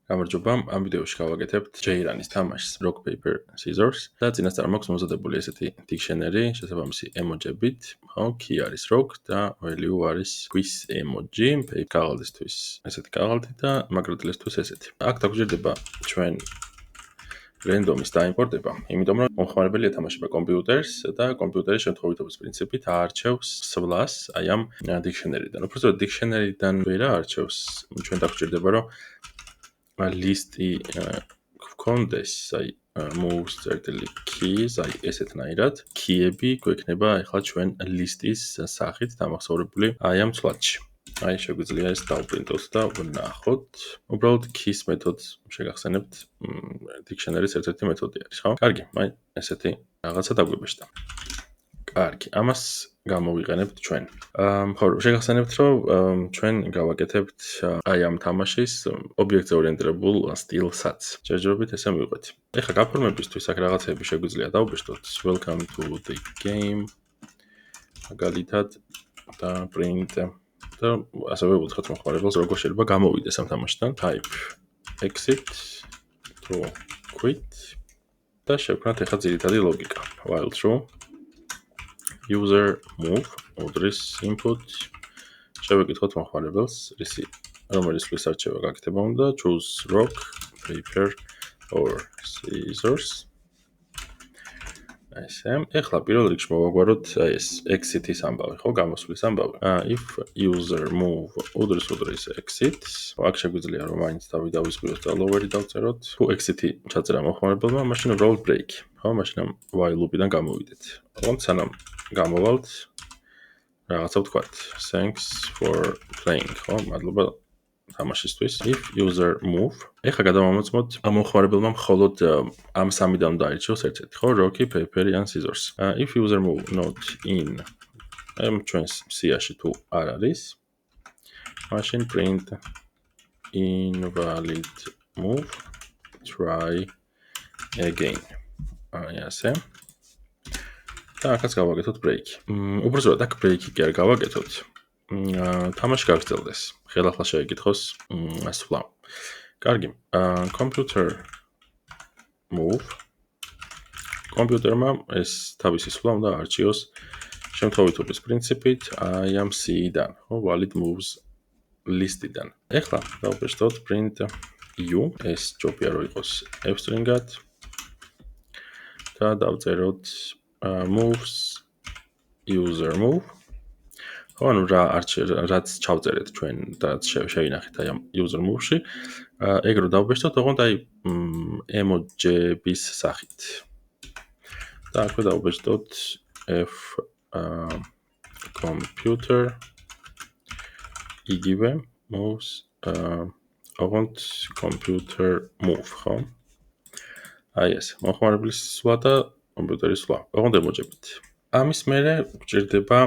გამარჯობა, ამ ვიდეოში გავაკეთებთ ჯეირანის თამაშს Rock Paper Scissors და წინასწარ მაქვს მომზადებული ესეთი dictionary შესაბამისი ემოჯებით, ხო, key არის rock და value არის quiz emoji, კაღალდისთვის ესეთი კაღალდი და მაგრატილისთვის ესეთი. აქ დაგვჭირდება ჩვენ რენდომის დაიმპორტება, იმიტომ რომ მომხმარებელი ეთამაშება კომპიუტერს და კომპიუტერის შემთხვევითობის პრინციპით აარჩევს სვლას აი ამ dictionary-დან. უბრალოდ dictionary-დან ვერ აარჩევს, ჩვენ დაგვჭირდება რომ ლისტი გქონდეს, აი moves წერტილი keys, აი ესეთნაირად, key-ები გვექნება ახლა ჩვენ ლისტის სახით დამახსოვრებული აი ამ ცვლადში. აი შეგვიძლია ეს დავპრინტოთ და ვნახოთ. უბრალოდ keys მეთოდს შეგახსენებთ, dictionary-ის ერთ-ერთი მეთოდი არის, ხო? კარგი, აი ესეთი რაღაცა დაგვიბეჭდა. კარგი, ამას გამოვიყენებთ ჩვენ. ხო, შეგახსენებთ, რომ ჩვენ გავაკეთებთ აი ამ თამაშის ობიექტზე ორიენტირებულ სტილსაც. ჯერჯერობით ესე მივყვეთ. ეხლა გაფორმებისთვის აქ რაღაცები შეგვიძლია დავბეჭდოთ. Welcome to the game. მაგალითად და print და ასევე უთხრათ მომხმარებელს როგორ შეიძლება გამოვიდეს ამ თამაშიდან. Type exit to quit და შევქმნათ ეხლა ძირითადი ლოგიკა. While true user move უდრის input შევეკითხოთ მომხმარებელს რომელიც სვლის არჩევა გაკეთება უნდა choose rock paper or scissors ესე ეხლა პირველ რიგში მოვაგვაროთ ეს exit-ის ამბავი ხო გამოსვლის ამბავი if user move უდრის exit აქ შეგვიძლია რომ მაინც დავისკვიროთ და lower-ი დავწეროთ თუ exit-ი ჩაწერა მომხმარებელმა მაშინ roll break ხო მაშინ ამ while loop-იდან გამოვიდეთ ოღონდ სანამ გამოვალთ რაღაცა ვთქვათ thanks for playing ხო მადლობა თამაშისთვის if user move ეხლა გადავამოწმოთ მომხმარებელმა მხოლოდ ამ სამიდან დაირჩიოს ერთ-ერთი ხო rocky paper and scissors if user move not in ამ ჩვენს სიაში თუ არ არის მაშინ print invalid move try again აი ასე და ახაც გავაკეთოთ break. უბრალოდ აქ break-ი კი არ გავაკეთოთ. თამაში გაგრძელდეს. ხელახლა შეეკითხოს სვლა. კარგი. computer move. კომპიუტერმა ეს თავისი სვლა უნდა არჩიოს შემთხვევითობის პრინციპით აი ამ C-დან, ხო, valid moves list-დან. ეხლა დავბეჭდოთ print u, ეს ჯობია რომ იყოს f-string-ად და დავწეროთ moves user move. ხო, ანუ რაც ჩავწერეთ ჩვენ და შევინახეთ აი ამ user move-ში, ეგ რო დავბეჭდოთ, ოღონდ აი ემოჯების სახით. და აქვე დავბეჭდოთ f computer იგივე moves ოღონდ computer move, ხო? აი ეს, მომხმარებლის სვლა და კომპიუტერის სვლა. ოღონდ ემოჯებით. ამის მერე გვჭირდება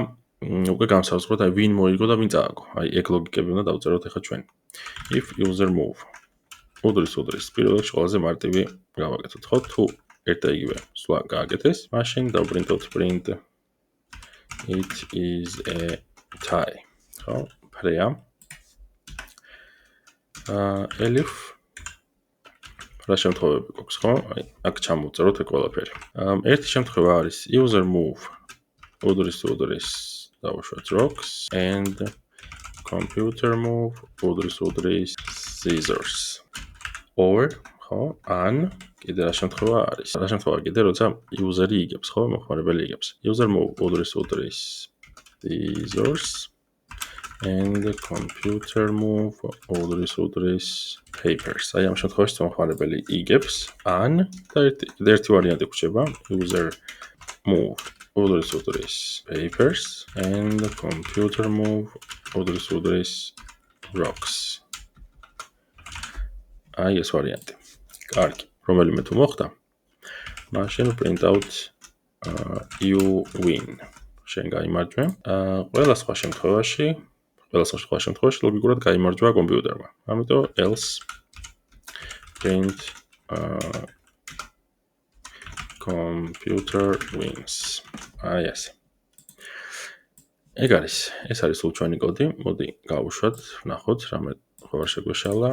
უკვე გამსავსებლად აი ვინ მოიგო და ვინ წააგო. აი ეგ ლოგიკები უნდა დავწეროთ ახლა ჩვენ. If user move უდრის პირველ რიგში ყველაზე მარტივი გავაკეთოთ, ხო? თუ ერთ და იგივე სვლა გააკეთეს, მაშინ დავპრინტოთ print it is a tie. ხო? ფრეა. elif რა შემთხვევები გვაქვს, ხო? აი, აქ ჩამოვწეროთ ეგ ყველაფერი. ერთი შემთხვევა არის user move უდრის დავუშვათ rocks and computer move უდრის scissors. Or, ხო? ან კიდე რა შემთხვევა არის? რა შემთხვევა კიდე როცა user-ი იგებს, ხო? მომხმარებელი იგებს. User move უდრის scissors and computer move უდრის papers. აი ამ შემთხვევაში მომხმარებელი იგებს ან და ერთი ვარიანტი გვჭირდება user move უდრის papers and computer move უდრის rocks. აი ეს ვარიანტი. კარგი. რომელიმე თუ მოხდა, მაშინ print out you win. შენ გაიმარჯვე. ყველა სხვა შემთხვევაში ლოგიკურად გაიმარჯვა კომპიუტერმა. ამიტომ else print computer wins. აი ესე. ეს არის სულ ჩვენი კოდი. მოდი გავუშვათ, ვნახოთ რამე ხო არ შეგვეშალა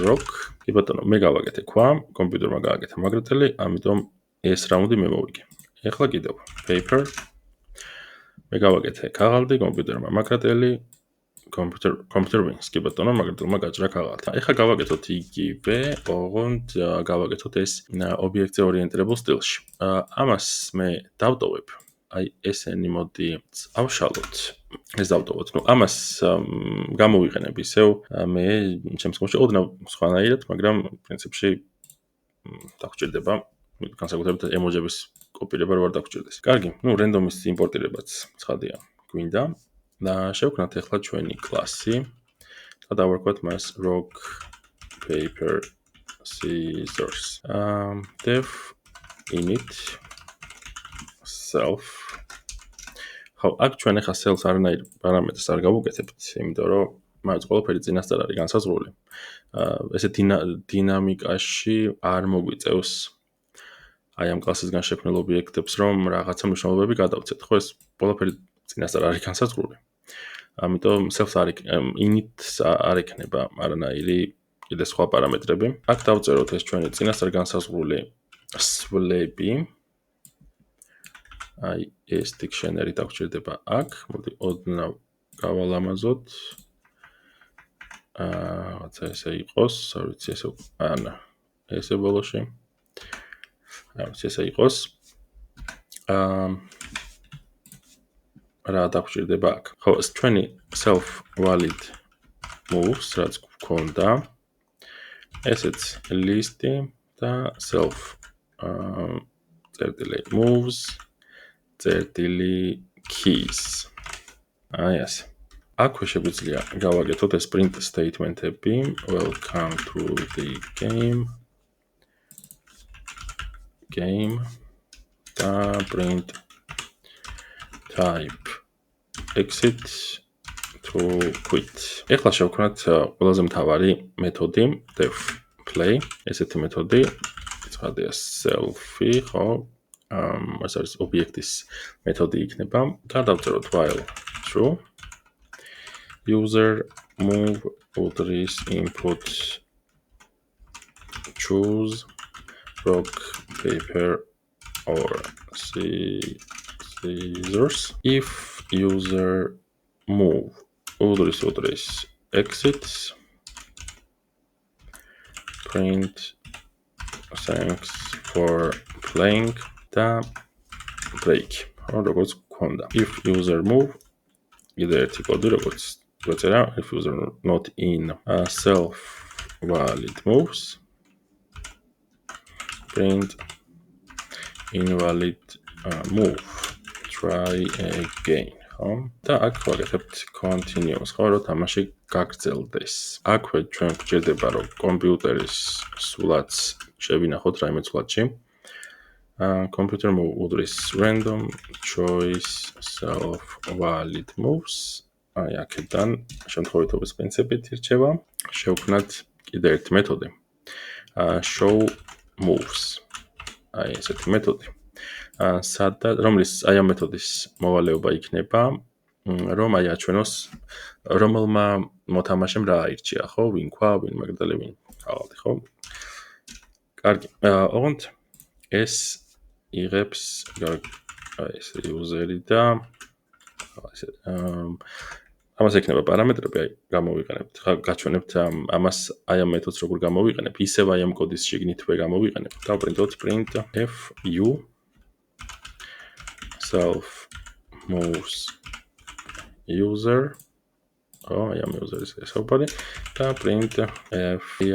rock. კი ბატონო, მე გავაკეთე ქვა, კომპიუტერმა გააკეთა მაგრატელი, ამიტომ ეს რაუნდი მე მოვიგე. ეხლა კიდევ paper. მე გავაკეთე ქაღალდი, კომპიუტერმა მაგრატელი, computer wins. კი ბატონო, მაგრატელმა გაჭრა ქაღალდი. ეხლა გავაკეთოთ იგივე, ოღონდ გავაკეთოთ ეს ობიექტზე ორიენტირებულ სტილში. ამას მე დავტოვებ. აი ესენი მოდი ავშალოთ. ეს დავტოვოთ. ნუ ამას გამოვიყენებ ისევ მე ჩემს შემთხვევაში ოდნავ სხვანაირად, მაგრამ პრინციპში დაგჭირდება განსაკუთრებით ემოჯების კოპირება რო არ დაგჭირდეს. კარგი, ნუ რენდომის იმპორტირებაც ცხადია გვინდა და შევქმნათ ახლა ჩვენი კლასი და დავარქვათ მას rock paper scissors. Def init self. ხო, აქ ჩვენ ახლა self არანაირ პარამეტრს არ გავუკეთებთ, იმიტომ რომ მაინც ყველაფერი წინასწარ არის განსაზღვრული. ესე დინამიკაში არ მოგვიწევს აი ამ კლასისგან შექმნილ ობიექტებს, რომ რაღაცა მნიშვნელობები გადავცეთ. ხო, ეს ყველაფერი წინასწარ არის განსაზღვრული. ამიტომ self-ს init-ს არ ექნება არანაირი კიდე სხვა პარამეტრები. აქ დავწეროთ ეს ჩვენი წინასწარ განსაზღვრული სვლები. აი ეს dictionary დაგჭირდება აქ. მოდი ოდნავ გავალამაზოთ. რაცა ესე იყოს, არ ვიცი ესე ანა. ესე ბოლოში. არ ვიცი ესე იყოს. რა დაგჭირდება აქ? ხო, ჩვენი self valid moves რაც გვქონდა. ესეც list-ი და self წერტილი moves წერტილი keys. აი ასე. აქვე შეგვიძლია გავაკეთოთ ეს print statement-ები. Welcome to the game და print type exit to quit. ეხლა შევქმნათ ყველაზე მთავარი მეთოდი def play. ესეთი მეთოდი ცხადია selfie, ხო? ეს არის ობიექტის მეთოდი იქნება. გადავწეროთ while true. User move address input choose rock paper or scissors. If user move address exits print thanks for playing და break. როგორც გქონდა. If user move კიდე ერთი კოდი როგორც გვეწერა if user not in self valid moves print invalid move try again. ხო? და აქ ვაკეთებთ continuous, ხო, რომ თამაში გაგრძელდეს. აქვე ჩვენ გვჭირდება რომ კომპიუტერის სულაც შევინახოთ რაიმე ცვლადში. Computer move address random choice self valid moves. აი აქედან შემთხვევითობის პრინციპით ირჩევა. შევქმნათ კიდე ერთი მეთოდი. Show moves. აი ესეთი მეთოდი. სადაც რომლის აი ამ მეთოდის მოვალეობა იქნება, რომ აი აჩვენოს რომელმა მოთამაშემ რა აირჩია, ხო, ვინ ქვა, ვინ მაგდალე, ვინ ხალხი, ხო? კარგი. ოღონდ ეს იღებს აი ეს user-ი და ესე ამას ექნება პარამეტრები, აი გამოვიყენებთ, ხა გაჩვენებთ ამას აი ამ მეთოდს როგორ გამოვიყენებ, ისევ აი ამ კოდის შიგნითვე გამოვიყენებ. დავპრინტოთ print fu self moves user. აი ამ user-ის ესაუბარი და print fi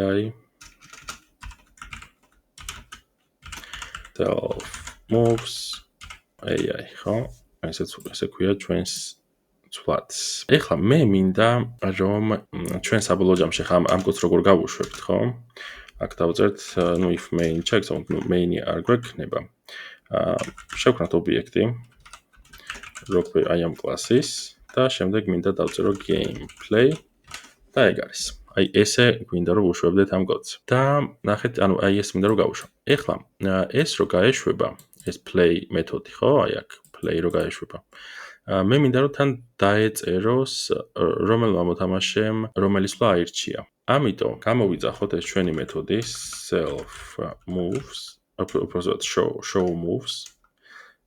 self moves ai, ხო? ესე ქვია ჩვენს ცვლადს. ეხლა მე მინდა რომ ჩვენ საბოლოო ჯამში ხა ამ კოდს როგორ გავუშვებთ, ხო? აქ დავწერთ ნუ if main checks, ნუ main-ი არ გვექნება. შევქმნათ ობიექტი rock აი ამ კლასის და შემდეგ მინდა დავწერო gameplay და ეგ არის. აი ესე გვინდა რომ ვუშვებდეთ ამ კოდს. და ნახეთ, ანუ აი ეს მინდა რომ გავუშვო. ეხლა ეს რო გაეშვება, ეს play მეთოდი, ხო? აი აქ play რო გაეშვება. მე მინდა რომ თან დაეწეროს რომელმა მოთამაშემ რომელი სვლა აირჩია. ამიტომ გამოვიძახოთ ეს ჩვენი მეთოდი self moves, უბრალოდ show moves,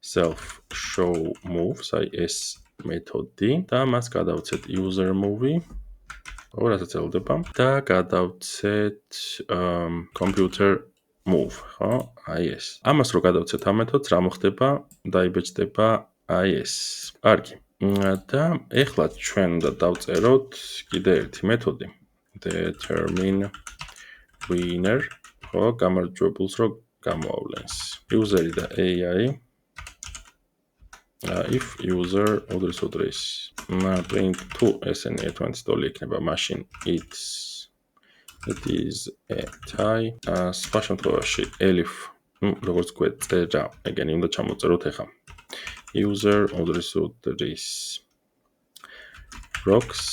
self show moves, აი ეს მეთოდი და მას გადავცეთ user movie, რასაც ელოდება და გადავცეთ computer move, ხო? აი ეს. ამას რო გადავცეთ ამ მეთოდს, რა მოხდება? დაიბეჭდება აი ეს. კარგი. და ეხლა ჩვენ უნდა დავწეროთ კიდე ერთი მეთოდი determine winner, ხო, გამარჯვებულს რო გამოავლენს. user და AI if user უდრის print to ესენი ერთმანეთის ტოლი იქნება machine it is a tie სხვა შემთხვევაში elif როგორც გვეწერა ეგენი უნდა ჩამოწეროთ ახლა user უდრის rocks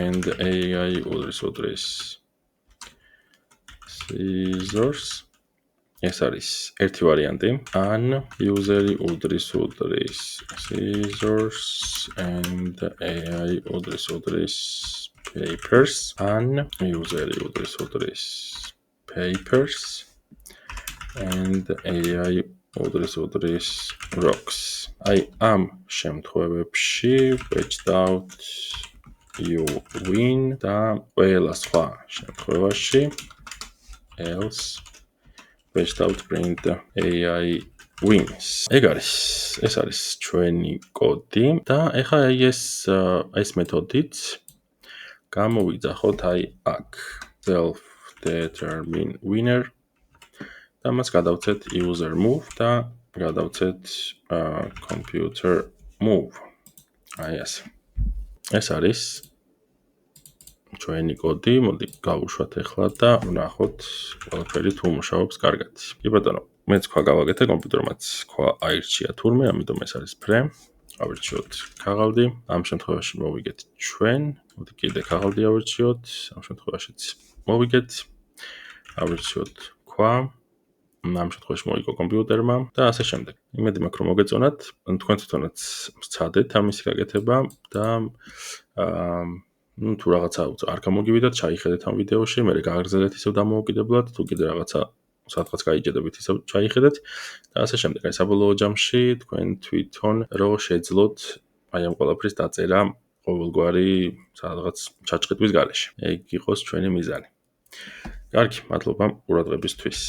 and AI უდრის scissors ეს არის ერთი ვარიანტი an user უდრის scissors and AI უდრის papers an user უდრის papers and AI უდრის rocks აი ამ შემთხვევებში ვეჭდავთ you win და ყველა სხვა შემთხვევაში else ვეჭდავთ print AI wins. ეს არის ჩვენი კოდი და ეხლა ეს მეთოდით გამოვიძახოთ აი აქ self determine winner და მას გადავცეთ user move და გადავცეთ computer move. აი ასე. ეს არის ჩვენი კოდი, მოდი გავუშვათ ახლა და ვნახოთ ყველაფერი თუ მუშაობს კარგად. კი ბატონო, მეც ქვა გავაკეთე კომპიუტერმაც ქვა აირჩია თურმე, ამიტომ ეს არის ფრე. ავირჩიოთ ქაღალდი. ამ შემთხვევაში მოვიგეთ ჩვენ, მოდი კიდე ქაღალდი ავირჩიოთ. ამ შემთხვევაშიც მოვიგეთ. ავირჩიოთ ქვა. ამ შემთხვევაში მოიგო კომპიუტერმა და ასე შემდეგ. იმედი მაქვს რომ მოგეწონათ, თქვენ თვითონაც სცადეთ ამისი გაკეთება და თუ რაღაცა არ გამოგივიდათ, ჩაიხედეთ ამ ვიდეოში, მე გააგრძელეთ ისევ დამოუკიდებლად, თუ კიდე რაღაცა სადღაც გაიჭედებით ისევ ჩაიხედეთ და ასე შემდეგ. აი საბოლოო ჯამში თქვენ თვითონ რო შეძლოთ აი ამ ყველაფრის დაწერა ყოველგვარი სადღაც ჩაჭყიტვის გარეშე. ეგ იყოს ჩვენი მიზანი. კარგი, მადლობა ყურადღებისთვის.